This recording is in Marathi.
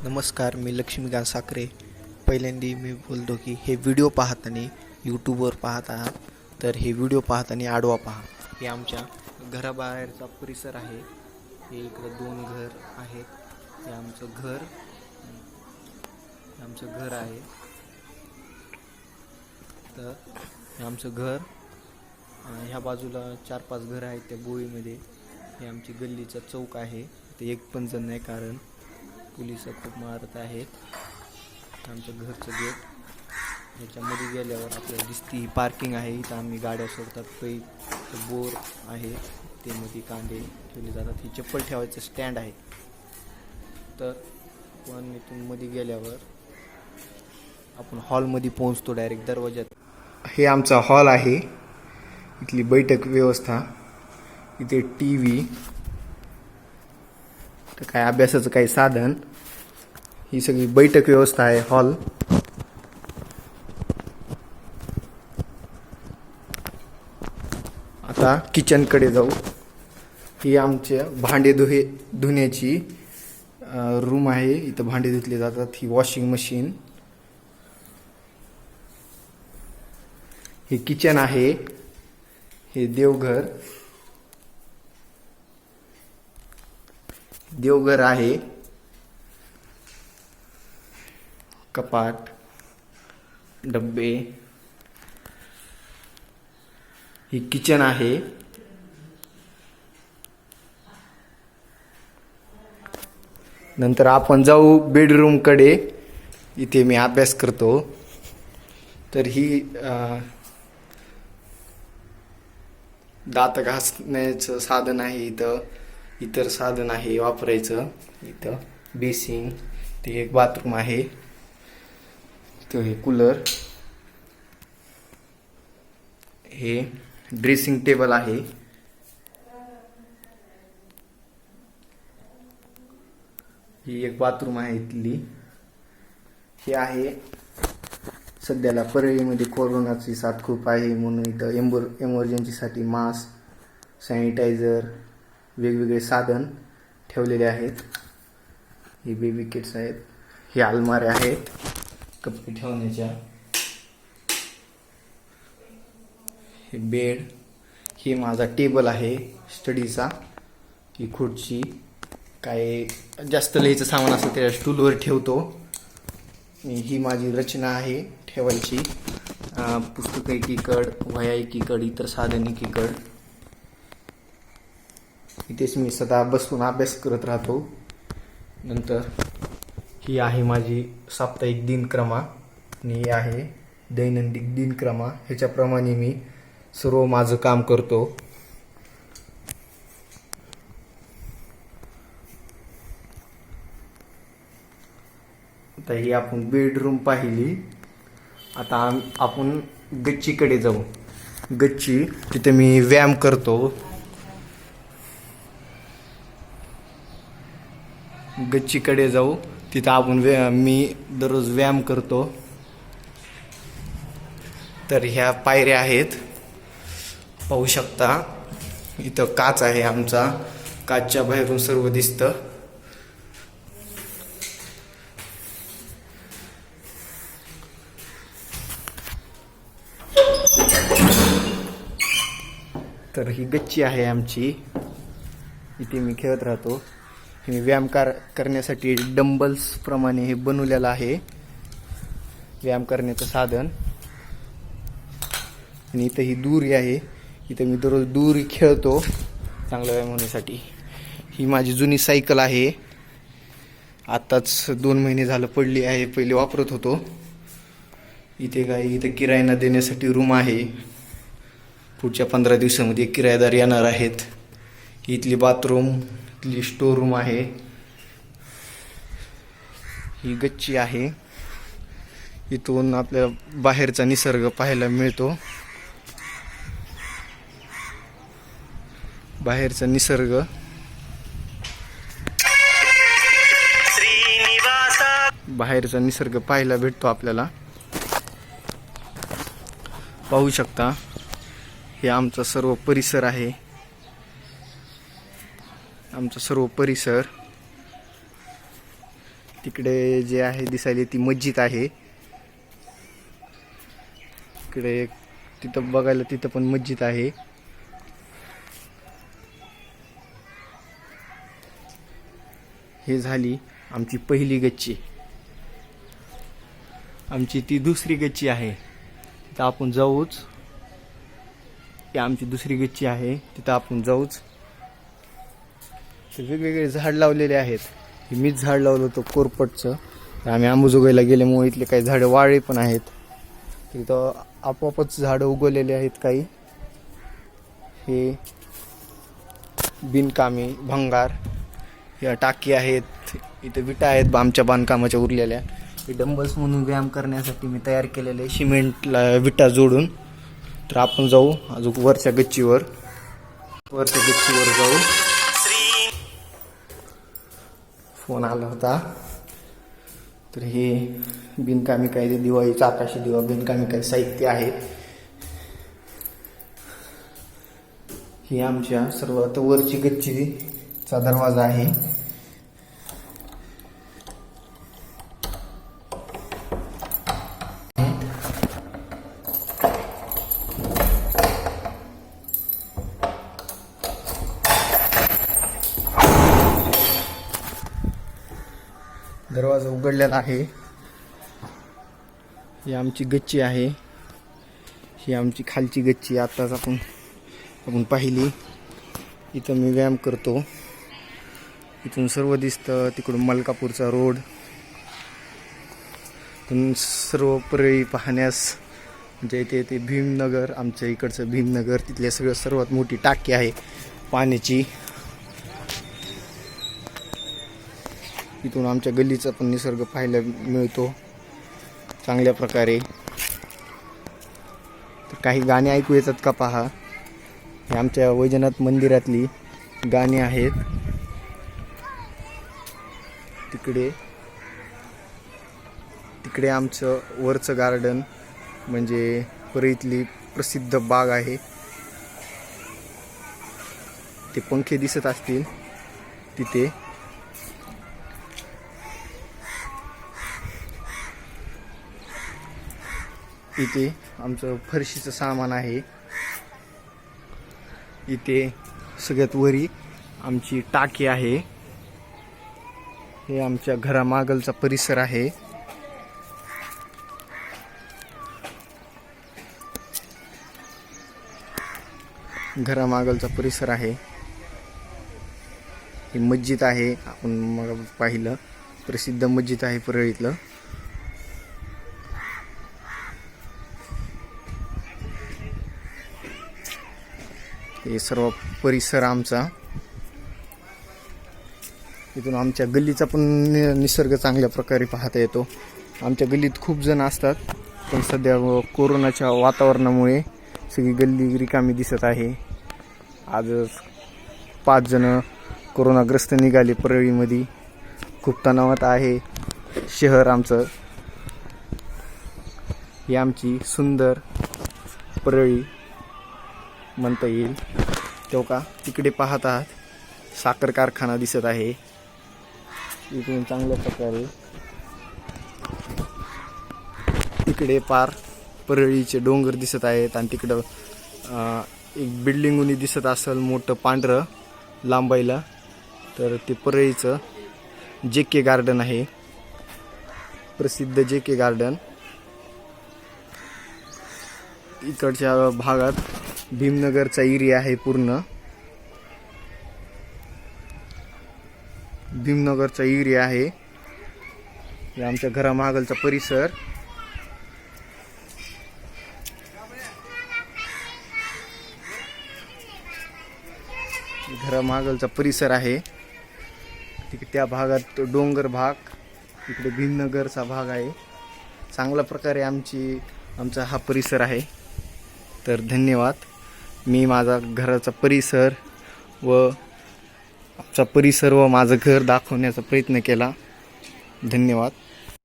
नमस्कार, मी लक्ष्मीकांत साखरे. पहिल्यांदा मी बोलतो की हे व्हिडिओ पाहताना यूट्यूबवर पाहत आहात तर हे व्हिडिओ पाहताना आडवा पहा. हे आमच्या घराबाहेरचा परिसर आहे. हे इकडे दोन घर आहेत. हे आमचं घर आहे. तर हे आमचं घर, ह्या बाजूला 4-5 घरं आहेत त्या बोळीमध्ये. हे आमची गल्लीचा चौक आहे. ते एक पण जण नाही, कारण पोलिस खूप मारत आहेत. आमच्या घरचं गेट याच्यामध्ये गेल्यावर आपल्याला दिसती ही पार्किंग आहे. इथं आम्ही गाड्या सोडतात. बोर आहे, ते मध्ये कांदे ठेवले जातात. ही चप्पल ठेवायचं स्टँड आहे. तर पण इथून मध्ये गेल्यावर आपण हॉलमध्ये पोहोचतो डायरेक्ट दरवाज्यात. हे आमचा हॉल आहे. इथली बैठक व्यवस्था. इथे TV, तर काय अभ्यासाचं काही साधन, ही सगळी बैठक व्यवस्था आहे. हॉल. आता किचनकडे जाऊ. ही आमच्या भांडे धुण्याची रूम आहे. इथं भांडे धुतले जातात. ही वॉशिंग मशीन. हे किचन आहे. हे देवघर आहे. कपाट, डब्बे. ही किचन आहे. नंतर आपण जाऊ बेडरूम कडे. इथे मी अभ्यास करतो. तर ही दात घासण्याचं साधन आहे. इतर साधन आहे वापरायचं. इथं बेसिंग. ते एक बाथरूम आहे. तो हे कूलर. हे ड्रेसिंग टेबल आहे. ही एक बाथरूम आहे इथली. हे आहे, सध्याला परळीमध्ये कोरोनाची साथ खूप आहे म्हणून इथं एमर्जन्सीसाठी मास्क, सॅनिटायझर, वेगवेगळे साधन ठेवलेले आहेत. हे बेबी किट्स आहेत. हे अलमाऱ्या आहेत कपडे ठेवण्याच्या. हे बेड. हे माझा टेबल आहे स्टडीचा. ही खुर्ची. काय जास्त लिहायचं सामान असतं त्या स्टूलवर ठेवतो. ही माझी रचना आहे ठेवायची. पुस्तकं एकीकड, वह्या एकीकड, इतर साधन एकीकड. इथेच मी सदा बसून अभ्यास करत राहतो. नंतर ही आहे माझी साप्ताहिक दिनक्रमा आणि ही आहे दैनंदिन दिनक्रमा. ह्याच्याप्रमाणे मी सर्व माझं काम करतो. आता ही आपण बेडरूम पाहिली. आता आपण गच्चीकडे जाऊ. गच्ची, तिथे मी व्यायाम करतो. गच्चीकडे जाऊ. तिथं आपण मी दररोज व्यायाम करतो. तर ह्या पायऱ्या आहेत, पाहू शकता. इथं काच आहे आमचा. काचच्या बाहेरून सर्व दिसतं. तर ही गच्ची आहे आमची. इथे मी खेळत राहतो. हे व्यायाम करण्यासाठी डंबल्स प्रमाणे हे बनवलेलं आहे व्यायाम करण्याचं साधन. आणि इथं ही दुरी आहे. इथं मी दररोज दुरी खेळतो चांगला व्यायाम होण्यासाठी. ही माझी जुनी सायकल आहे. आत्ताच 2 महिने झालं पडली आहे. पहिले वापरत होतो. इथे किरायाना देण्यासाठी रूम आहे. पुढच्या 15 दिवसामध्ये किरायेदार येणार आहेत. इथली बाथरूम, इथली स्टोर रूम आहे. ही गच्ची आहे. इथून आपल्याला बाहेरचा निसर्ग पाहायला मिळतो. बाहेरचा निसर्ग पाहायला भेटतो आपल्याला. पाहू शकता. हे आमचा सर्व परिसर आहे. आमचा सर्व परिसर तिकडे जे आहे दिसायली ती मस्जिद आहे. इकडे तिथं बघायला तिथं पण मस्जिद आहे. हे झाली आमची पहिली गच्ची. आमची ती दुसरी गच्ची आहे, तिथं आपण जाऊच. ही आमची दुसरी गच्ची आहे, तिथं आपण जाऊच. वेगवेगळे झाड लावलेले आहेत. हे मीच झाड लावलं होतं कोरपटचं. आम्ही अंबाजोगाईला गेल्यामुळे इथले काही झाडं वाळले पण आहेत. तिथं आपोआपच झाडं उगवलेले आहेत काही. हे बिनकामी भंगार या टाकी आहेत. इथे विटा आहेत आमच्या बांधकामाच्या उरलेल्या. हे डंबल्स म्हणून व्यायाम करण्यासाठी मी तयार केलेले सिमेंटला विटा जोडून. तर आपण जाऊ अजून वरच्या गच्चीवर जाऊ. फोन आला होता. तर हे बिनकामी काही दिवाळीचा आकाशी दिवा बिनकामी काही साहित्य आहे. ही आमच्या सर्वात वरची गच्चीचा दरवाजा आहे. दरवाजा उघडलेला आहे. ही आमची गच्ची आहे. ही आमची खालची गच्ची आताच आपण पाहिली. इथं मी व्यायाम करतो. इथून सर्व दिसतं. तिकडून मलकापूरचा रोड, इथून सर्व परळी पाहण्यास म्हणजे इथे भीमनगर, आमच्या इकडचं भीमनगर, तिथले सर्वात मोठी टाकी आहे पाण्याची. इथून आमच्या गल्लीचा पण निसर्ग पाहायला मिळतो चांगल्या प्रकारे. तर काही गाणी ऐकू येतात का पहा. हे आमच्या वैजनाथ मंदिरातली गाणी आहेत. तिकडे आमचं वरचं गार्डन म्हणजे परळीतली प्रसिद्ध बाग आहे. ते पंखे दिसत असतील तिथे. इथे आमचं फरशीचं सामान आहे. इथे सगळ्यात वरी आमची टाकी आहे. हे आमच्या घरामागलचा परिसर आहे. घरामागलचा परिसर आहे. ही मस्जिद आहे, आपण मग पाहिलं प्रसिद्ध मस्जिद आहे परळीतलं. हे सर्व परिसर आमचा. इथून आमच्या गल्लीचा पण निसर्ग चांगल्या प्रकारे पाहता येतो. आमच्या गल्लीत खूप जण असतात, पण सध्या कोरोनाच्या वातावरणामुळे सगळी गल्ली रिकामी दिसत आहे. आजच 5 जण कोरोनाग्रस्त निघाले परळीमध्ये. खूप तणावात आहे शहर आमचं. ही आमची सुंदर परळी म्हणता येईल. तेव्हा तिकडे पाहत आहात साखर कारखाना दिसत आहे. इकडून चांगल्या प्रकारे इकडे पार परळीचे डोंगर दिसत आहेत. आणि तिकडं एक बिल्डिंग उनी दिसत असेल मोठं पांढरं लांबायला. तर ते परळीचं JK गार्डन आहे, प्रसिद्ध JK गार्डन. इकडच्या भागात भीमनगरचा एरिया आहे पूर्ण. भीमनगरचा एरिया आहे. हे आमच्या घरामागलचा परिसर. घरामागलचा परिसर आहे. तिकडे त्या भागात डोंगर भाग, इकडे भीमनगरचा भाग आहे. चांगल्या प्रकारे आमचा हा परिसर आहे. तर धन्यवाद. मी माझा घराचा परिसर व माझं घर दाखवण्याचा प्रयत्न केला. धन्यवाद.